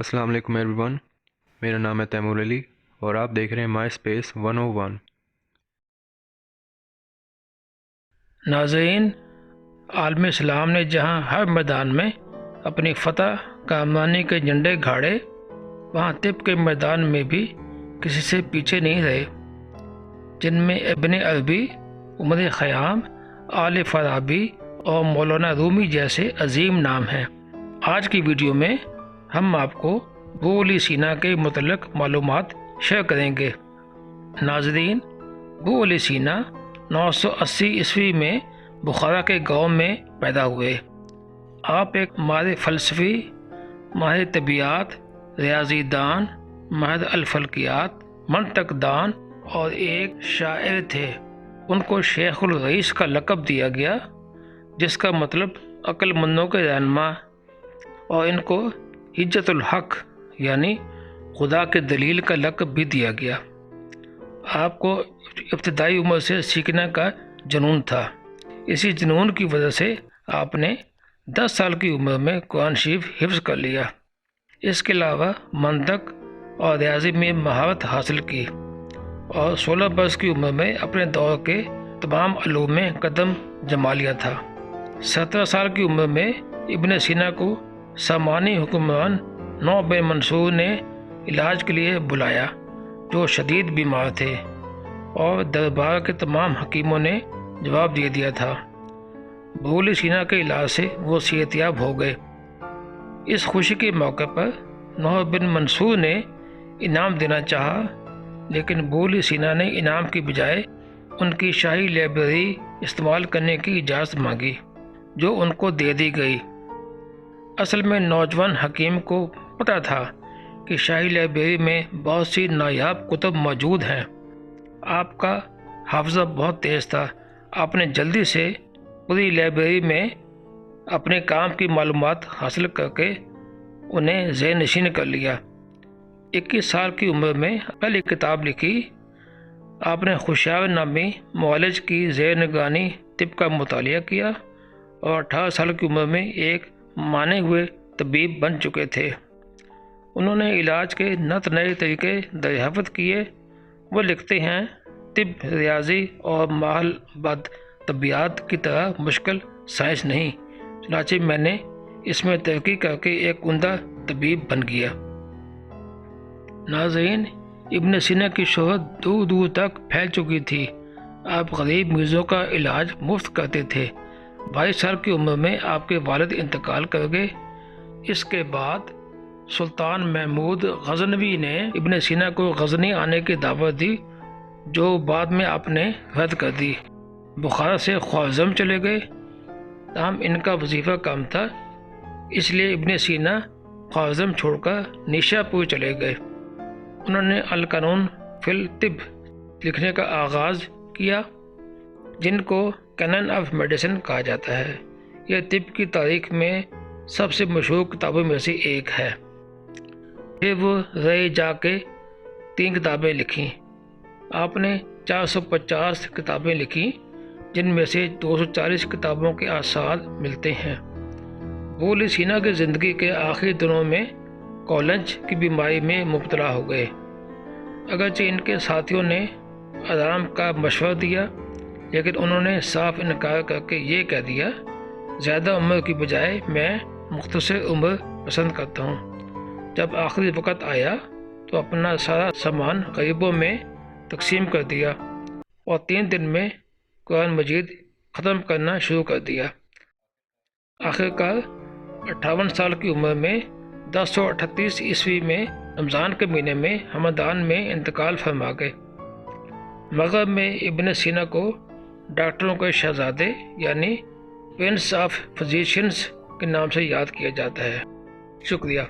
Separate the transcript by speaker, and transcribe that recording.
Speaker 1: السلام علیکم every one, میرا نام ہے تیمور علی اور آپ دیکھ رہے ہیں مائی اسپیس 101۔
Speaker 2: ناظرین، عالم اسلام نے جہاں ہر میدان میں اپنی فتح کامرانی کے جھنڈے گاڑے، وہاں طب کے میدان میں بھی کسی سے پیچھے نہیں رہے، جن میں ابن عربی، عمر خیام، آل فارابی اور مولانا رومی جیسے عظیم نام ہیں۔ آج کی ویڈیو میں ہم آپ کو ابو علی سینا کے متعلق معلومات شیئر کریں گے۔ ناظرین، ابو علی سینا 980 عیسوی میں بخارا کے گاؤں میں پیدا ہوئے۔ آپ ایک ماہر فلسفی، ماہر طبیعیات، ریاضی دان، ماہر الفلکیات، منطق دان اور ایک شاعر تھے۔ ان کو شیخ الرئیس کا لقب دیا گیا، جس کا مطلب عقل مندوں کے رہنما، اور ان کو حجت الحق یعنی خدا کے دلیل کا لقب بھی دیا گیا۔ آپ کو ابتدائی عمر سے سیکھنے کا جنون تھا۔ اسی جنون کی وجہ سے آپ نے 10 سال کی عمر میں قرآن شریف حفظ کر لیا۔ اس کے علاوہ منطق اور ریاضی میں مہارت حاصل کی اور 16 برس کی عمر میں اپنے دور کے تمام علوم میں قدم جما لیا تھا۔ 17 سال کی عمر میں ابن سینا کو سامانی حکمران نو بن منصور نے علاج کے لیے بلایا، جو شدید بیمار تھے، اور دربار کے تمام حکیموں نے جواب دے دیا تھا۔ ابو علی سینا کے علاج سے وہ صحت یاب ہو گئے۔ اس خوشی کے موقع پر نو بن منصور نے انعام دینا چاہا، لیکن ابو علی سینا نے انعام کی بجائے ان کی شاہی لائبریری استعمال کرنے کی اجازت مانگی، جو ان کو دے دی گئی۔ اصل میں نوجوان حکیم کو پتہ تھا کہ شاہی لائبریری میں بہت سی نایاب کتب موجود ہیں۔ آپ کا حافظہ بہت تیز تھا۔ آپ نے جلدی سے پوری لائبریری میں اپنے کام کی معلومات حاصل کر کے انہیں ذہن نشین کر لیا۔ 21 سال کی عمر میں پہلی کتاب لکھی۔ آپ نے خوشیار نامی معالج کی زیر نگرانی طب کا مطالعہ کیا اور 18 سال کی عمر میں ایک مانے ہوئے طبیب بن چکے تھے۔ انہوں نے علاج کے نئے طریقے دریافت کیے۔ وہ لکھتے ہیں، طب ریاضی اور ماحول بعد طبیعیات کی طرح مشکل سائنس نہیں، چنانچہ میں نے اس میں ترقی کر کے ایک عمدہ طبیب بن گیا۔ ناظرین، ابن سینا کی شہرت دور دور تک پھیل چکی تھی۔ آپ غریب مریضوں کا علاج مفت کرتے تھے۔ 22 سال کی عمر میں آپ کے والد انتقال کر گئے۔ اس کے بعد سلطان محمود غزنوی نے ابن سینا کو غزنی آنے کی دعوت دی، جو بعد میں آپ نے رد کر دی۔ بخارا سے خوارزم چلے گئے، تاہم ان کا وظیفہ کم تھا، اس لیے ابن سینا خوارزم چھوڑ کر نیشا پور چلے گئے۔ انہوں نے القانون فی الطب لکھنے کا آغاز کیا، جن کو کینن آف میڈیسن کہا جاتا ہے۔ یہ طب کی تاریخ میں سب سے مشہور کتابوں میں سے ایک ہے۔ پھر وہ رہ جا کے 3 کتابیں لکھیں۔ آپ نے 450 کتابیں لکھیں، جن میں سے 240 کتابوں کے آثار ملتے ہیں۔ ابو علی سینا کی زندگی کے آخری دنوں میں کولنج کی بیماری میں مبتلا ہو گئے۔ اگرچہ ان کے ساتھیوں نے آرام کا مشورہ دیا، لیکن انہوں نے صاف انکار کر کے یہ کہہ دیا، زیادہ عمر کی بجائے میں مختصر عمر پسند کرتا ہوں۔ جب آخری وقت آیا تو اپنا سارا سامان غریبوں میں تقسیم کر دیا اور 3 دن میں قرآن مجید ختم کرنا شروع کر دیا۔ آخرکار 58 سال کی عمر میں 1038 عیسوی میں رمضان کے مہینے میں حمدان میں انتقال فرما گئے۔ مغرب میں ابن سینا کو ڈاکٹروں کے شہزادے یعنی پرنس آف فزیشینز کے نام سے یاد کیا جاتا ہے۔ شکریہ۔